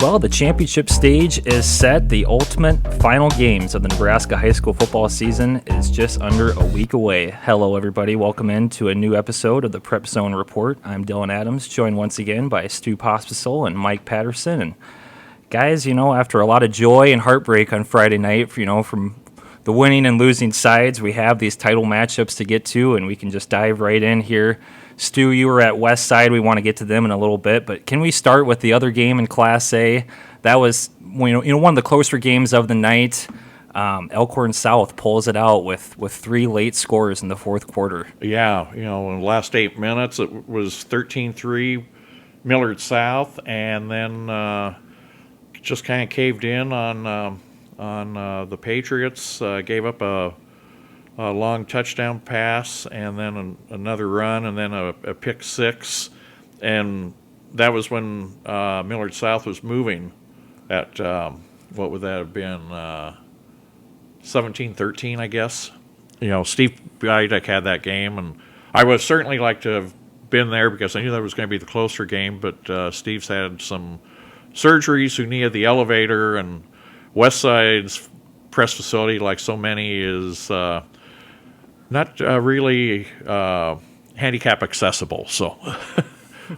Well, the championship stage is set. The ultimate final games of the Nebraska high school football season is just under a week away. Hello, everybody. Welcome in to a new episode of the Prep Zone Report. I'm Dillon Adams, joined once again by Stu Pospisil and Mike Patterson. And guys, after a lot of joy and heartbreak on Friday night, from the winning and losing sides, we have these title matchups to get to, and we can just dive right in here. Stu, you were at West Side. We want to get to them in a little bit, but can we start with the other game in Class A? That was one of the closer games of the night. Elkhorn South pulls it out with 3 late scores in the fourth quarter. Yeah, in the last 8 minutes, it was 13-3 Millard South, and then just kind of caved in on the Patriots. Gave up a long touchdown pass, and then another run, and then a pick six, and that was when Millard South was moving at what would that have been, 17-13, I guess. Steve Bidek had that game, and I would certainly like to have been there because I knew that was going to be the closer game, but Steve's had some surgeries who needed the elevator, and West Side's press facility, like so many, is not really handicap accessible. So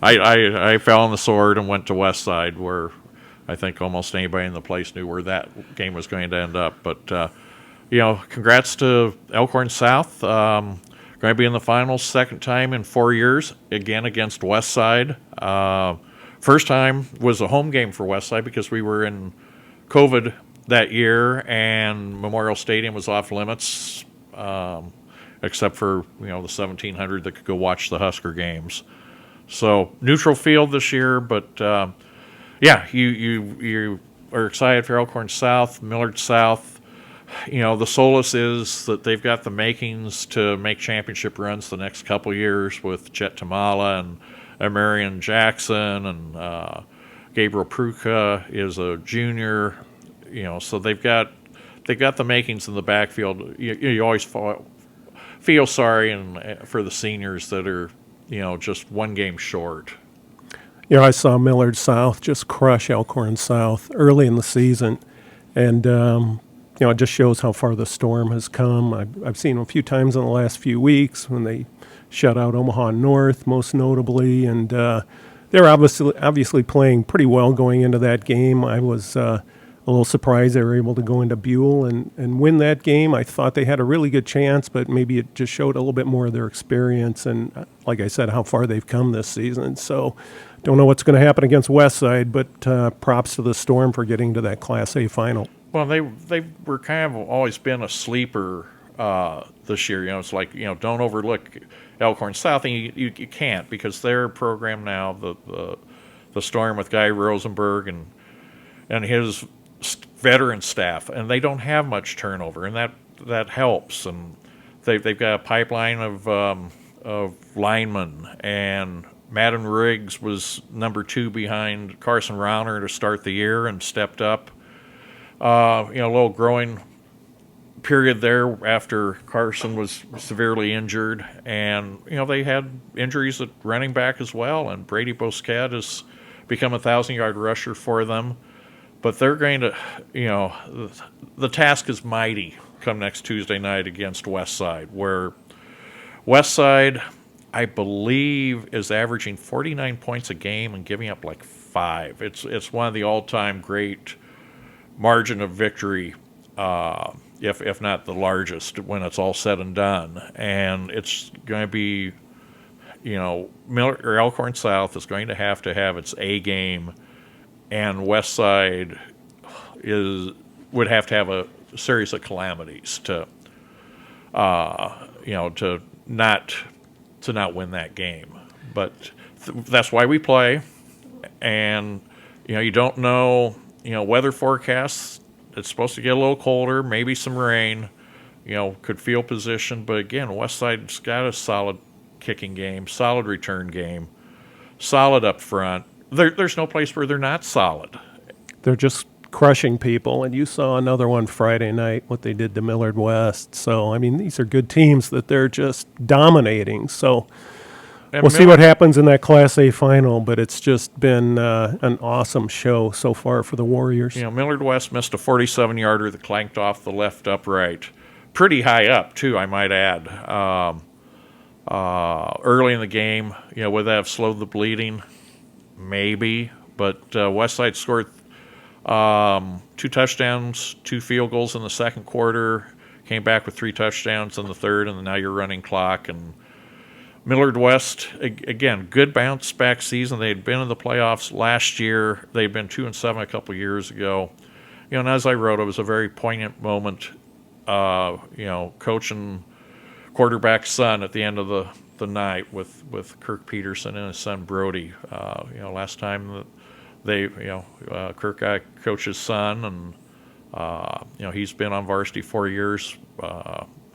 I fell on the sword and went to West Side, where I think almost anybody in the place knew where that game was going to end up. But, congrats to Elkhorn South. Going to be in the finals second time in 4 years, again against West Side. First time was a home game for West Side because we were in COVID that year, and Memorial Stadium was off limits, except for the 1,700 that could go watch the Husker games. So neutral field this year, but you are excited for Elkhorn South, Millard South. The solace is that they've got the makings to make championship runs the next couple years with Chet Tamala and Marion Jackson, and Gabriel Pruka is a junior. So they've got the makings in the backfield. You always feel sorry for the seniors that are just one game short. I saw Millard South just crush Elkhorn South early in the season, and it just shows how far the Storm has come. I've seen them a few times in the last few weeks when they shut out Omaha North, most notably, and they're obviously playing pretty well going into that game. I was a little surprised they were able to go into Buell and win that game. I thought they had a really good chance, but maybe it just showed a little bit more of their experience and, like I said, how far they've come this season. So don't know what's going to happen against West Side, but props to the Storm for getting to that Class A final. Well, they were kind of always been a sleeper this year. It's like, don't overlook Elkhorn South, and you can't, because their program now, the Storm with Guy Rosenberg and his veteran staff, and they don't have much turnover, and that helps. And they've got a pipeline of linemen, and Madden Riggs was number 2 behind Carson Rauner to start the year and stepped up. A little growing period there after Carson was severely injured, and they had injuries at running back as well, and Brady Bosquet has become a 1,000-yard rusher for them. But they're going to, the task is mighty come next Tuesday night against West Side, where West Side, I believe, is averaging 49 points a game and giving up like 5. It's one of the all-time great margin of victory, if not the largest, when it's all said and done. And it's going to be, Elkhorn South is going to have its A game, and West Side would have to have a series of calamities to not win that game. But that's why we play, and you don't know. Weather forecasts, it's supposed to get a little colder, maybe some rain, could field position. But again, West Side's got a solid kicking game, solid return game, solid up front. There's no place where they're not solid. They're just crushing people, and you saw another one Friday night, what they did to Millard West. So, these are good teams that they're just dominating. So we'll see what happens in that Class A final, but it's just been an awesome show so far for the Warriors. Millard West missed a 47-yarder that clanked off the left upright. Pretty high up, too, I might add. Early in the game, would that have slowed the bleeding? Maybe. But Westside scored 2 touchdowns, 2 field goals in the second quarter, came back with 3 touchdowns in the third, and now you're running clock. And Millard West, again, good bounce-back season. They had been in the playoffs last year. They had been 2-7 a couple years ago. And as I wrote, it was a very poignant moment, coaching quarterback's son at the end of the night with Kirk Peterson and his son Brody. Last time that Kirk got coach's son, and he's been on varsity 4 years,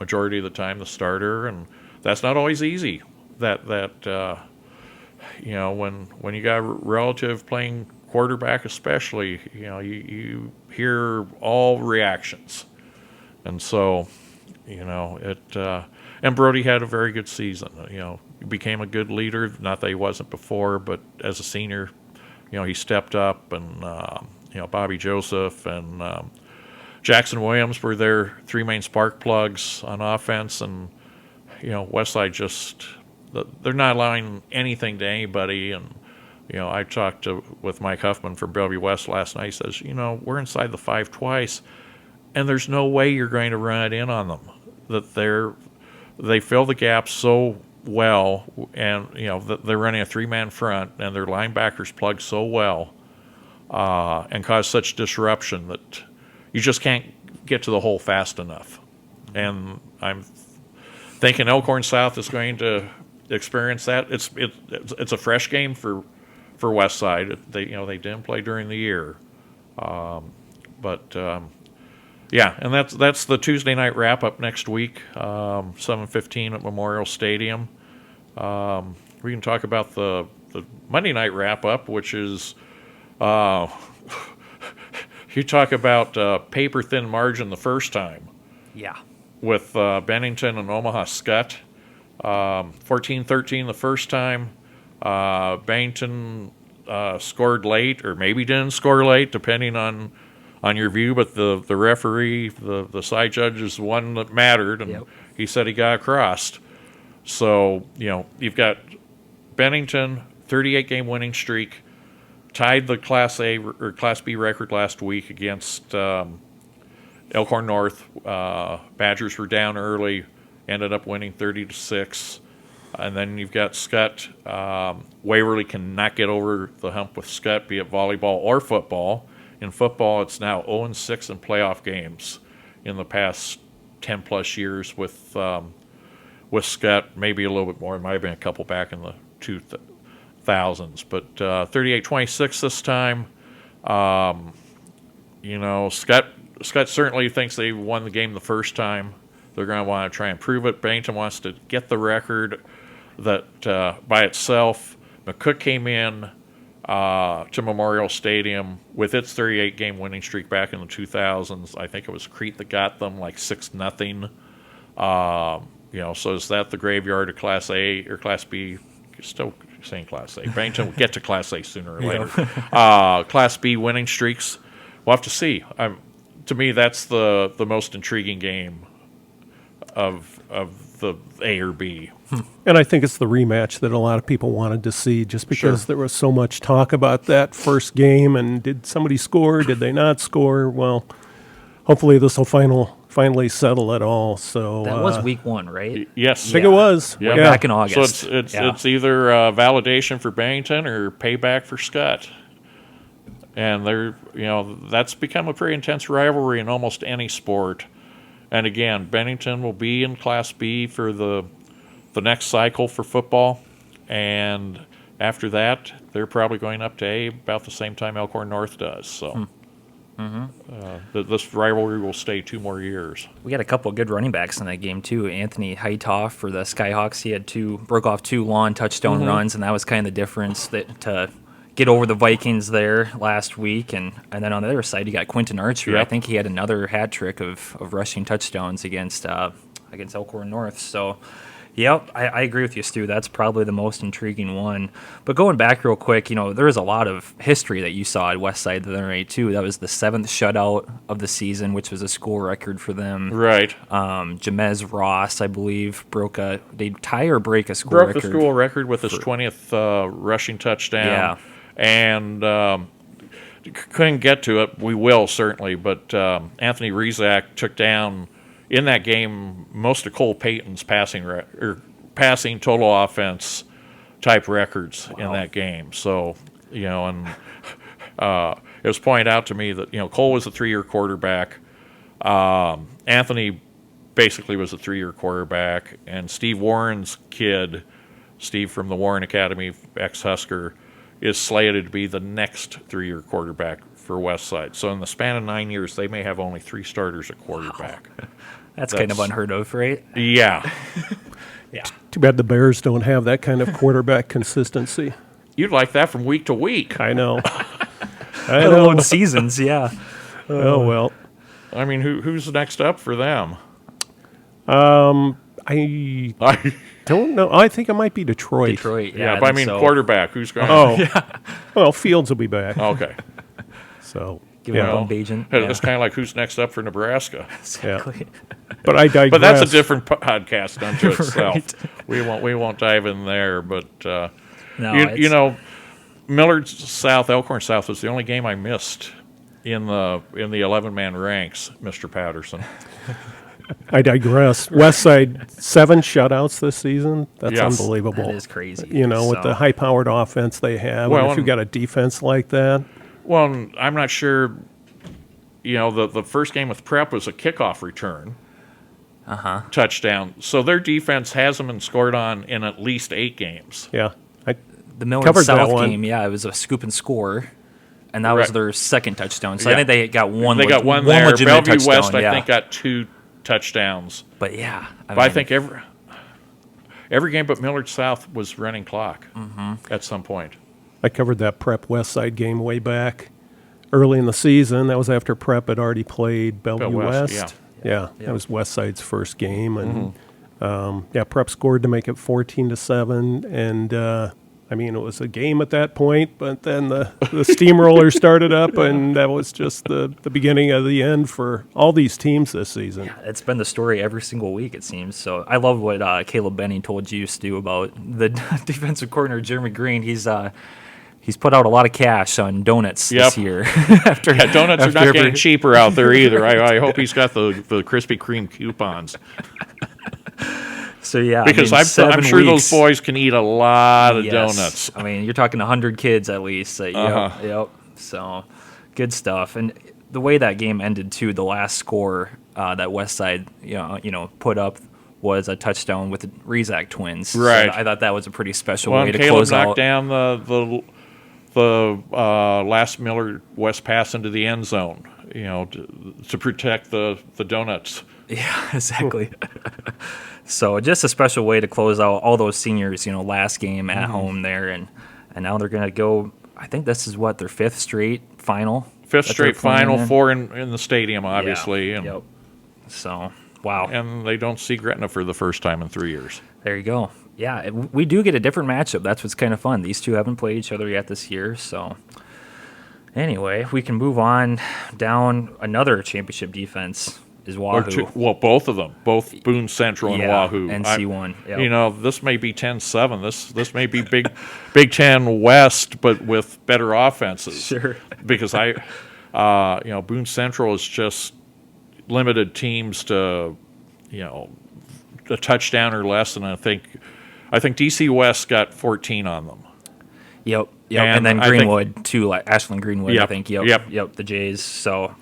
majority of the time the starter, and that's not always easy. That when you got a relative playing quarterback, especially, you hear all reactions, and so and Brody had a very good season. He became a good leader. Not that he wasn't before, but as a senior, he stepped up, and Bobby Joseph and Jackson Williams were their 3 main spark plugs on offense, and Westside just, they're not allowing anything to anybody. And I talked with Mike Huffman from Bellevue West last night. He says, we're inside the 5 twice, and there's no way you're going to run it in on them. That they fill the gaps so well, and they're running a 3-man front, and their linebackers plug so well, and cause such disruption that you just can't get to the hole fast enough. And I'm thinking Elkhorn South is going to experience that. It's a fresh game for Westside. They didn't play during the year, yeah, and that's the Tuesday night wrap up next week, 7:15 at Memorial Stadium. We can talk about the Monday night wrap up, which is you talk about paper thin margin the first time. Yeah. With Bennington and Omaha Skutt, 14-13 the first time. Bennington scored late, or maybe didn't score late, depending on your view, but the referee, the side judge, is the one that mattered, and he said he got across. So, you've got Bennington, 38-game winning streak, tied the Class A or Class B record last week against Elkhorn North. Badgers were down early, ended up winning 30-6. And then you've got Skutt. Waverly cannot get over the hump with Skutt, be it volleyball or football. In football, it's now 0-6 in playoff games in the past 10-plus years with Skutt, maybe a little bit more. It might have been a couple back in the 2000s. But 38-26 this time. Skutt certainly thinks they won the game the first time. They're going to want to try and prove it. Bennington wants to get the record that by itself. McCook came in to Memorial Stadium with its 38-game winning streak back in the 2000s. I think it was Crete that got them like 6-0. So is that the graveyard of Class A or Class B? Still saying Class A. Bennington will get to Class A sooner or later. Class B winning streaks. We'll have to see. To me, that's the most intriguing game of the A or B. And I think it's the rematch that a lot of people wanted to see, just because there was so much talk about that first game, and did somebody score, did they not score? Well, hopefully this will finally settle it all. So that was week 1, right? Yes. I think it was. Yeah. Back in August. So it's either validation for Bennington or payback for Skutt. And that's become a pretty intense rivalry in almost any sport. And again, Bennington will be in Class B for the next cycle for football, and after that, they're probably going up to A about the same time Elkhorn North does. So this rivalry will stay 2 more years. We had a couple of good running backs in that game too. Anthony Heitoff for the Skyhawks, he had broke off 2 long touchdown runs, and that was kind of the difference to get over the Vikings there last week. And then on the other side, you got Quentin Archer. Yep. I think he had another hat trick of rushing touchdowns against Elkhorn North. So, Yep, I agree with you, Stu. That's probably the most intriguing one. But going back real quick, there is a lot of history that you saw at West Side of the NRA too. That was the 7th shutout of the season, which was a school record for them. Right. Jamez Ross, I believe, did tie or break a school Broke record? the school record with his 20th rushing touchdown. Yeah. And couldn't get to it. We will, certainly. But Anthony Rizak took down, in that game, most of Cole Payton's passing total offense type records in that game. So, and it was pointed out to me that, Cole was a 3-year quarterback. Anthony basically was a 3-year quarterback. And Steve Warren's kid, Steve from the Warren Academy, ex-Husker, is slated to be the next 3-year quarterback for Westside. So in the span of 9 years, they may have only 3 starters at quarterback. Wow. That's kind of unheard of, right? Yeah. Yeah. Too bad the Bears don't have that kind of quarterback consistency. You'd like that from week to week. I know. Let alone seasons, yeah. Oh, well. I mean, who's next up for them? I don't know. I think it might be Detroit. Detroit, Yeah, but I mean so. quarterback. Who's going? Oh, well, Fields will be back. Okay. So, Give it yeah. a bump agent. It's kind of like who's next up for Nebraska. Exactly. But I digress. But that's a different podcast unto itself. Right. We won't dive in there. But No, Millard South, Elkhorn South was the only game I missed in the 11-man ranks, Mr. Patterson. I digress. Westside, 7 shutouts this season. That's Yes. unbelievable. That is crazy. With the high-powered offense they have, Well, and if you got a defense like that. Well, I'm not sure. The first game with Prep was a kickoff return. Touchdown. So their defense has them and scored on in at least 8 games. Yeah. The Millard covered that South one. game, it was a scoop and score, and that was Right. their second touchdown. So Yeah. I think they got one. They got one one there. legitimate Bellevue touchdown. West, I think, got 2 touchdowns. But yeah, But I think every game but Millard South was running clock at some point. I covered that Prep Westside game way back early in the season. That was after Prep had already played Bellevue West, West. Yeah, that was Westside's first game. And, Prep scored to make it 14-7. And, it was a game at that point, but then the steamroller started up, and that was just the beginning of the end for all these teams this season. it's been the story every single week, it seems. So I love what Caleb Benning told you, Stu, about the defensive coordinator, Jeremy Green. He's put out a lot of cash on donuts this year. Donuts are not getting cheaper out there either. I hope he's got the Krispy Kreme coupons. So yeah, because I'm sure those boys can eat a lot of donuts. I mean, you're talking 100 kids at least. Yep. So good stuff. And the way that game ended too, the last score that Westside put up was a touchdown with the Rizak twins. Right. So I thought that was a pretty special Well, way to Caleb close knocked out. down the last Millard West pass into the end zone, to protect the donuts. Yeah, exactly. So just a special way to close out all those seniors, last game at home there. And now they're going to go, I think this is their 5th straight final. 5th straight final, in. 4 in the stadium, obviously. Yeah. And, Yep. So, wow. and they don't see Gretna for the first time in 3 years. There you go. Yeah, we do get a different matchup. That's what's kind of fun. These two haven't played each other yet this year. So, anyway, we can move on down. Another championship defense is Wahoo. Both of them. Both Boone Central and Wahoo. NC1. Yep. This may be 10-7. This may be Big Ten West, but with better offenses. Sure. Because Boone Central is just limited teams to, a touchdown or less, and I think DC West got 14 on them. Yep. And then Greenwood too, like Ashland Greenwood. Yep. I think. Yep. The Jays. So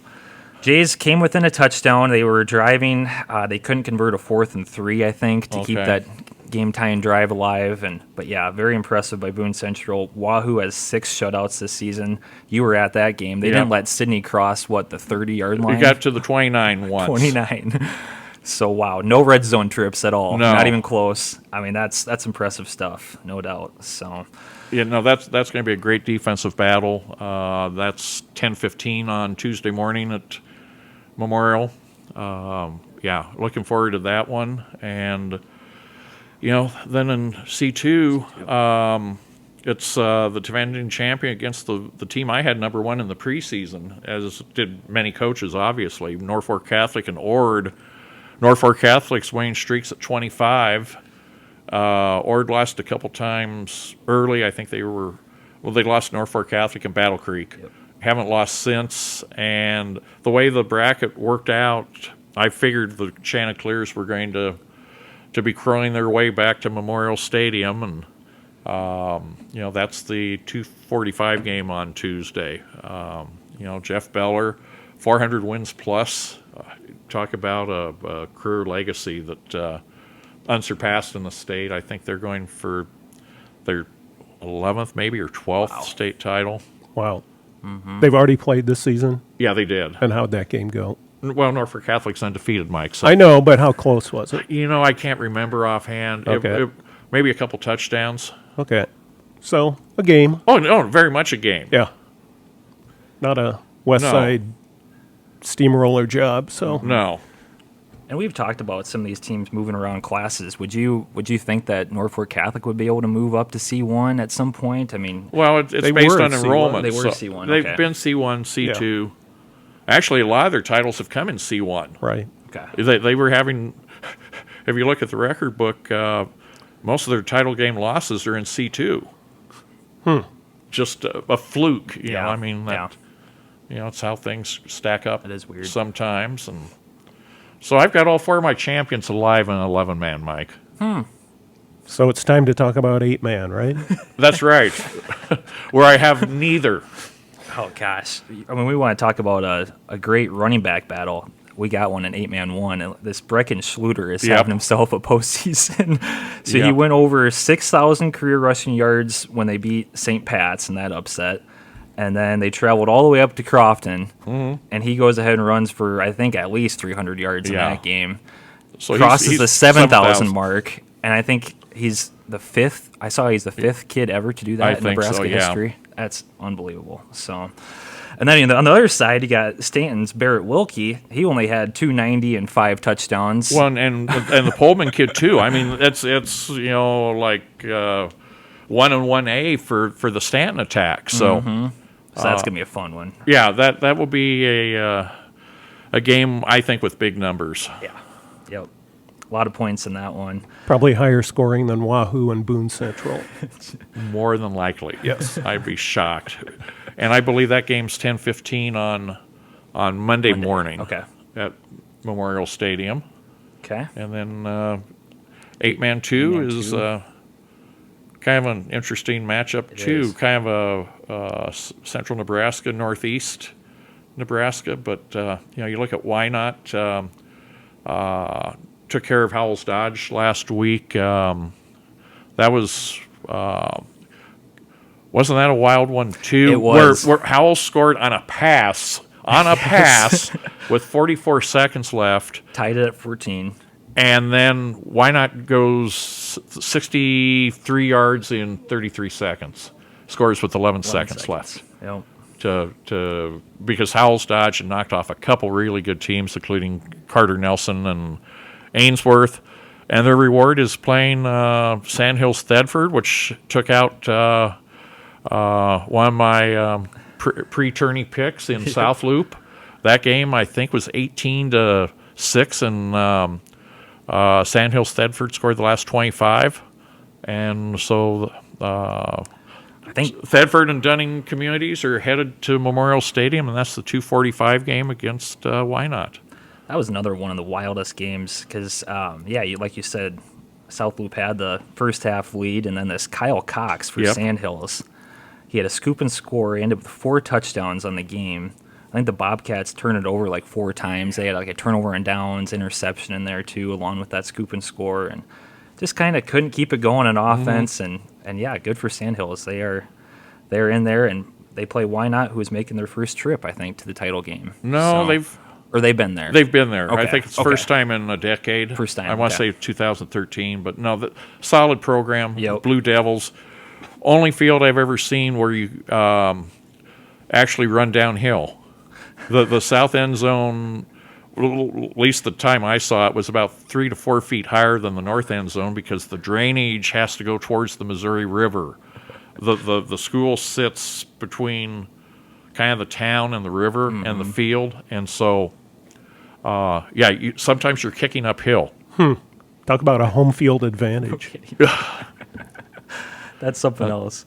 Jays came within a touchdown. They were driving. They couldn't convert a 4th and 3, I think, to keep that game-tying drive alive. But very impressive by Boone Central. Wahoo has 6 shutouts this season. You were at that game. They didn't let Sydney cross, the 30-yard line? We got to the 29 once. 29. So, wow, no red zone trips at all. No. Not even close. I mean, that's impressive stuff, no doubt. So, that's going to be a great defensive battle. That's 10:15 on Tuesday morning at Memorial. Looking forward to that one. And Then in C2, it's the defending champion against the team I had number one in the preseason, as did many coaches, obviously. Norfolk Catholic and Ord. Norfolk Catholic's winning streaks at 25. Ord lost a couple times early. I think they lost Norfolk Catholic and Battle Creek. Yep. Haven't lost since. And the way the bracket worked out, I figured the Chanticleers were going to be crawling their way back to Memorial Stadium, and that's the 2:45 game on Tuesday. Jeff Beller, 400 wins plus. Talk about a career legacy that unsurpassed in the state. I think they're going for their 11th, maybe, or 12th state title. Wow. They've already played this season? Yeah, they did. And how'd that game go? Well, Norfolk Catholic's undefeated, Mike. So, I know, but how close was it? I can't remember offhand. Okay. Maybe a couple touchdowns. Okay. So, a game. Oh, no, very much a game. Yeah. Not a West Side steamroller job, so. No. And we've talked about some of these teams moving around classes. Would you think that Norfolk Catholic would be able to move up to C1 at some point? I mean, well, it's they based were on at C1. enrollment. They were C1. They've okay. been C1, C2. Actually, a lot of their titles have come in C1. Right. Okay. They were having. If you look at the record book, most of their title game losses are in C2. Just a fluke, you know. I mean, it's how things stack up. It is weird sometimes, and so I've got all four of my champions alive in 11-man, Mike. So it's time to talk about 8-man, right? That's right. Where I have neither. Oh, gosh. I mean, we want to talk about a great running back battle. We got one in 8-man one. And this Brecken Schluter is having himself a postseason. So he went over 6,000 career rushing yards when they beat St. Pat's in that upset. And then they traveled all the way up to Crofton. And he goes ahead and runs for, I think, at least 300 yards in that game. So Crosses he's the 7,000 mark. And I think he's the fifth. I saw he's the fifth kid ever to do that in Nebraska history. That's unbelievable. So, and then on the other side, you got Stanton's Barrett Wilkie. He only had 290 and 5 touchdowns. Well, and the Pullman kid too. I mean, it's like 1 and 1A for the Stanton attack. So, so that's gonna be a fun one. Yeah, that will be a game, I think, with big numbers. Yeah. Yep. A lot of points in that one. Probably higher scoring than Wahoo and Boone Central. More than likely. Yes. I'd be shocked. And I believe that game's 10:15 on Monday morning. Okay. At Memorial Stadium. Okay. And then 8-man 2 is kind of an interesting matchup too. Kind of a central Nebraska, northeast Nebraska. But you look at Wynot. Took care of Howells Dodge last week. That was wasn't that a wild one too? It was. Where Howells scored on a pass with 44 seconds left. Tied it at 14. And then why not goes 63 yards in 33 seconds? Scores with 11 seconds left. Yep. Because Howells Dodge had knocked off a couple really good teams, including Carter Nelson and Ainsworth, and their reward is playing Sandhills Thedford, which took out one of my pre-tourney picks in South Loop. That game, I think, was 18-6, and Sandhills Thedford scored the last 25, and so I think Thedford and Dunning communities are headed to Memorial Stadium, and that's the 2:45 game against Wynot. That was another one of the wildest games because, like you said, South Loop had the first half lead, and then this Kyle Cox for Sandhills. He had a scoop and score, ended up with 4 touchdowns on the game. I think the Bobcats turned it over like 4 times. They had like a turnover and downs, interception in there too, along with that scoop and score, and just kind of couldn't keep it going on offense. And good for Sandhills. They're in there, and they play Wynot, who is making their first trip, I think, to the title game. No, they've been there. They've been there. Okay. I think it's the first time in a decade. First time. I want to say 2013, but no, solid program. Yep. Blue Devils. Only field I've ever seen where you actually run downhill. The south end zone at least the time I saw it, was about 3 to 4 feet higher than the north end zone because the drainage has to go towards the Missouri River. The school sits between kind of the town and the river and the field, and so sometimes you're kicking uphill. Talk about a home field advantage. That's something else.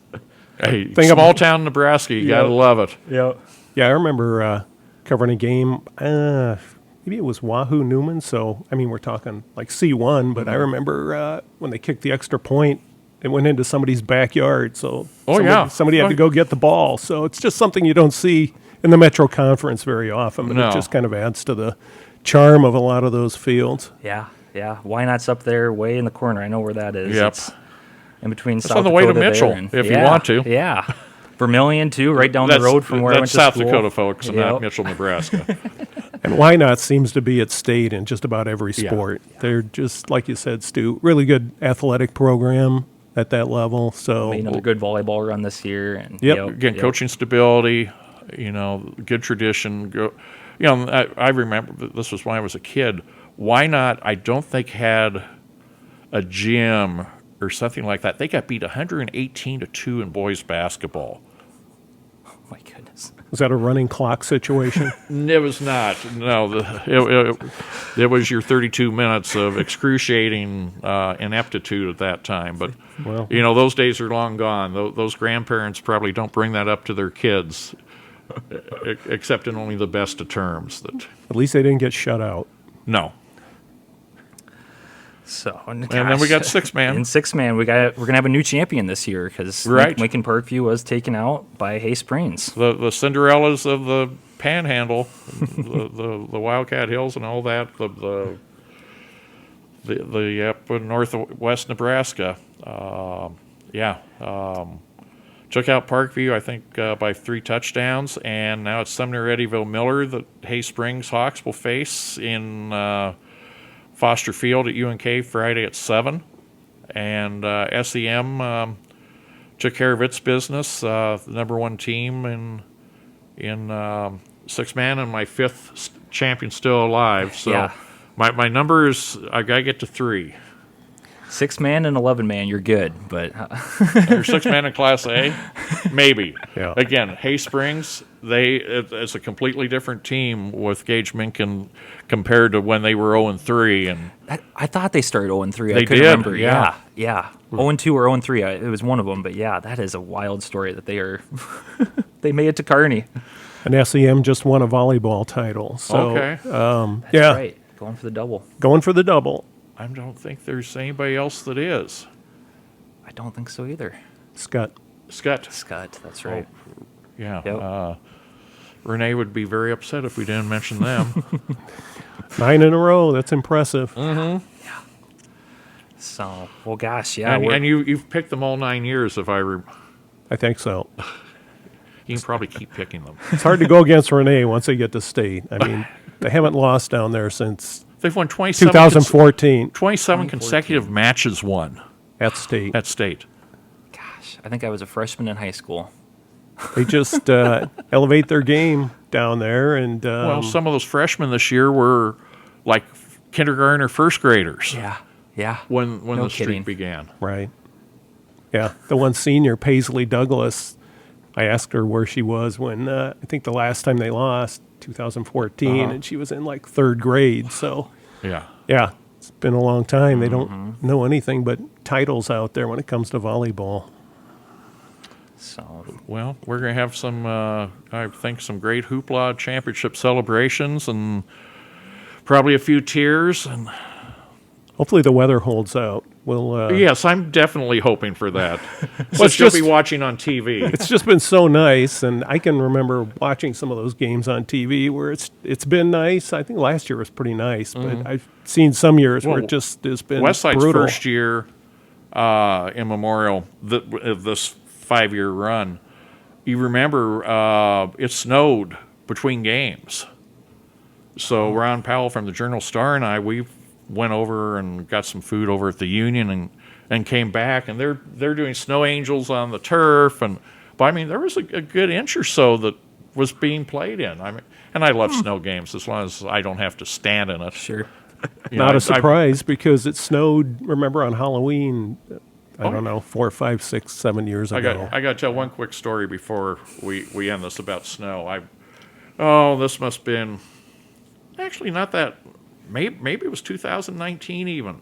Hey, small town Nebraska, you gotta love it. Yeah. Yeah, I remember covering a game. Maybe it was Wahoo Newman. So, I mean, we're talking like C1, but I remember when they kicked the extra point, it went into somebody's backyard. So, somebody had to go get the ball. So, it's just something you don't see in the Metro Conference very often, but it just kind of adds to the charm of a lot of those fields. Yeah. Why not's up there way in the corner? I know where that is. Yep. It's in between It's South on the way to Dakota Mitchell, and, if you want to. Yeah. Vermilion, too, right down the road from where I went to That's South school. Dakota, folks, and not Mitchell, Nebraska. And Why Not seems to be at state in just about every sport. They're just, like you said, Stu, really good athletic program at that level. So Made another good volleyball run this year. And Again, coaching stability, good tradition. I remember this was when I was a kid. Why Not, I don't think, had a gym or something like that. They got beat 118-2 in boys basketball. Oh, my goodness. was that a running clock situation? It was not. No, it was your 32 minutes of excruciating ineptitude at that time. But, those days are long gone. Those grandparents probably don't bring that up to their kids, except in only the best of terms. At least they didn't get shut out. No. So, and then we got six-man. In six-man, we're gonna have a new champion this year because Lincoln Parkview was taken out by Hay Springs. The Cinderellas of the Panhandle, the Wildcat Hills, and all that. The up in northwest Nebraska. Took out Parkview, I think, by 3 touchdowns, and now it's Sumner Eddyville Miller that Hay Springs Hawks will face in Foster Field at UNK Friday at 7. And SEM took care of its business, the number 1 team in six-man, and my 5th champion still alive. So my number is, I got to get to 3. 6-man and 11-man, you're good, but You're 6-man in Class A, maybe. Yeah. Again, Hay Springs, it's a completely different team with Gage Minkin compared to when they were 0-3. And I thought they started 0-3. They I couldn't did, remember. yeah. 0-2 or 0-3. It was one of them, but that is a wild story that they are. They made it to Kearney. And SEM just won a volleyball title. So, okay. That's right. Going for the double. Going for the double. I don't think there's anybody else that is. I don't think so either. Scott, that's right. Yeah. Yep. Renee would be very upset if we didn't mention them. 9 in a row. That's impressive. Yeah. So, well, gosh, And you've picked them all 9 years, I think so. You can probably keep picking them. It's hard to go against Renee once they get to state. I mean, they haven't lost down there since They've won 27 2014 consecutive matches won at state. Gosh, I think I was a freshman in high school. They just elevate their game down there. And well, some of those freshmen this year were like kindergarten or first graders. Yeah. When No the streak kidding. began. Right. Yeah. The one senior, Paisley Douglas, I asked her where she was when I think the last time they lost, 2014, and she was in like 3rd grade. So, yeah, it's been a long time. They don't know anything but titles out there when it comes to volleyball. So, well, we're going to have some, I think, some great hoopla championship celebrations and probably a few tears. And hopefully the weather holds out. We'll, yes, I'm definitely hoping for that. Well, So you'll be watching on TV. it's just been so nice, and I can remember watching some of those games on TV where it's been nice. I think last year was pretty nice, but I've seen some years where it just has been Westside's brutal. first year in Memorial, this 5-year run, you remember it snowed between games. So Ron Powell from the Journal-Star and we went over and got some food over at the Union and came back, and they're doing snow angels on the turf. But I mean, there was a good inch or so that was being played in. I mean, and I love snow games as long as I don't have to stand in it. Sure. Not a surprise because it snowed, remember, on Halloween, I don't know, 4, 5, 6, 7 years ago. I got to tell one quick story before we end this about snow. This must have been actually not that. Maybe it was 2019 even.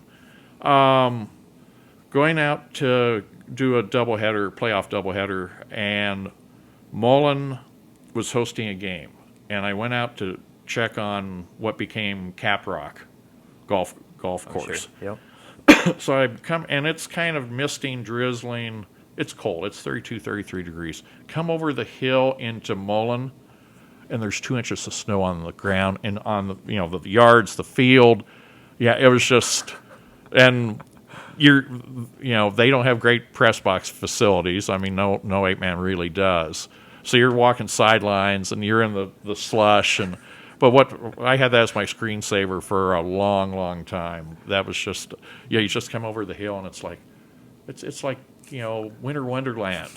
Going out to do a playoff doubleheader, and Mullen was hosting a game, and I went out to check on what became Caprock golf course. Sure. Yep. So I come, and it's kind of misting, drizzling. It's cold. It's 32, 33 degrees. Come over the hill into Mullen, and there's 2 inches of snow on the ground and on the yards, the field. Yeah, it was just, and they don't have great press box facilities. I mean, no 8-man really does. So you're walking sidelines and you're in the slush, but what I had that as my screensaver for a long, long time. That was just, you just come over the hill and it's like winter wonderland,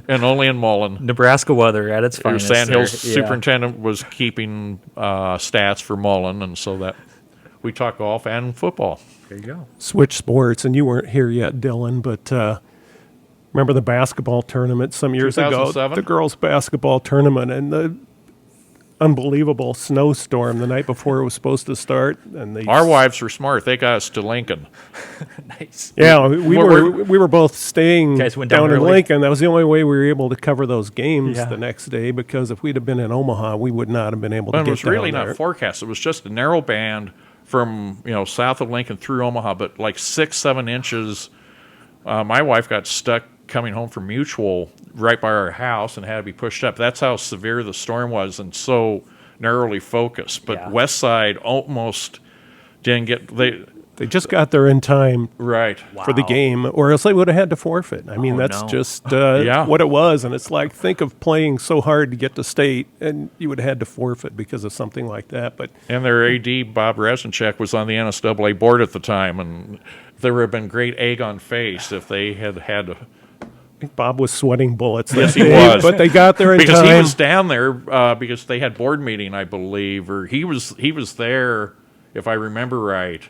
and only in Mullen. Nebraska weather at its finest. Sandhills Yeah. superintendent was keeping stats for Mullen, and so that we talk golf and football. There you go. Switch sports, and you weren't here yet, Dylan, but remember the basketball tournament some years ago? 2007? The girls' basketball tournament, and the unbelievable snowstorm the night before it was supposed to start. And Our wives were smart. They got us to Lincoln. Nice. Yeah, we were both staying Guys went down down in early? Lincoln. That was the only way we were able to cover those games Yeah. the next day, because if we'd have been in Omaha, we would not have been able to But it get was really down not there. forecast. It was just a narrow band from south of Lincoln through Omaha, but like 6-7 inches. My wife got stuck coming home from Mutual right by our house and had to be pushed up. That's how severe the storm was and so narrowly focused. But Yeah. West Side almost didn't get They just got there in time right. for the Wow. game, or else they would have had to forfeit. I mean, Oh, that's no. just Yeah. what it was. And it's like, think of playing so hard to get to state, and you would have had to forfeit because of something like that. But And their AD, Bob Reznachek, was on the NSAA board at the time, and there would have been great egg on face if they had to. I think Bob was sweating bullets. Yes, that he day, was. But they got there in Because time. he was down there because they had board meeting, I believe, or he was there, if I remember right,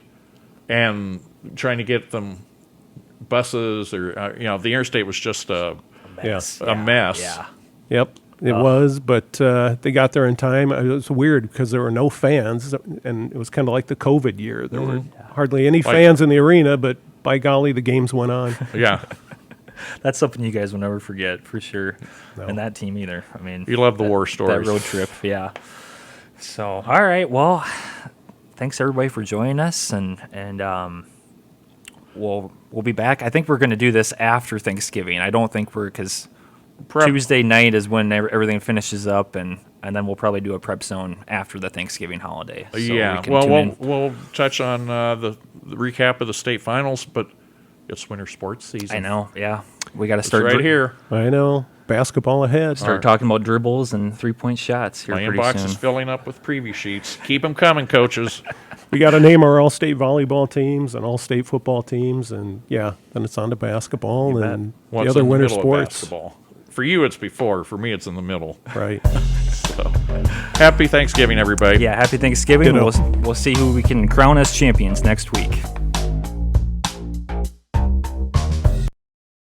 and trying to get them buses or the interstate was just a Yes. a mess. Yeah. Yep, it was, but they got there in time. It was weird because there were no fans, and it was kind of like the COVID year. There were hardly any fans in the arena, but by golly, the games went on. Yeah. That's something you guys will never forget, for sure. No. And that team either. I mean, You love the war that stories. road trip, yeah. So, all right, well, thanks everybody for joining us, and we'll be back. I think we're going to do this after Thanksgiving. I don't think because Tuesday night is when everything finishes up, and then we'll probably do a prep zone after the Thanksgiving holiday. So Yeah. we can Well, tune in. we'll touch on the recap of the state finals, but it's winter sports season. I know, yeah. We got to It's start right here. I know, basketball ahead. Start talking about dribbles and 3-point shots here My pretty inbox soon. is filling up with preview sheets. Keep them coming, coaches. We got to name our all-state volleyball teams and all-state football teams, and then it's on to basketball bet. and What's the other in the winter middle of sports. basketball? For you, it's before. For me, it's in the middle. Right. So, happy Thanksgiving, everybody. Yeah, happy Thanksgiving. Ditto. We'll see who we can crown as champions next week.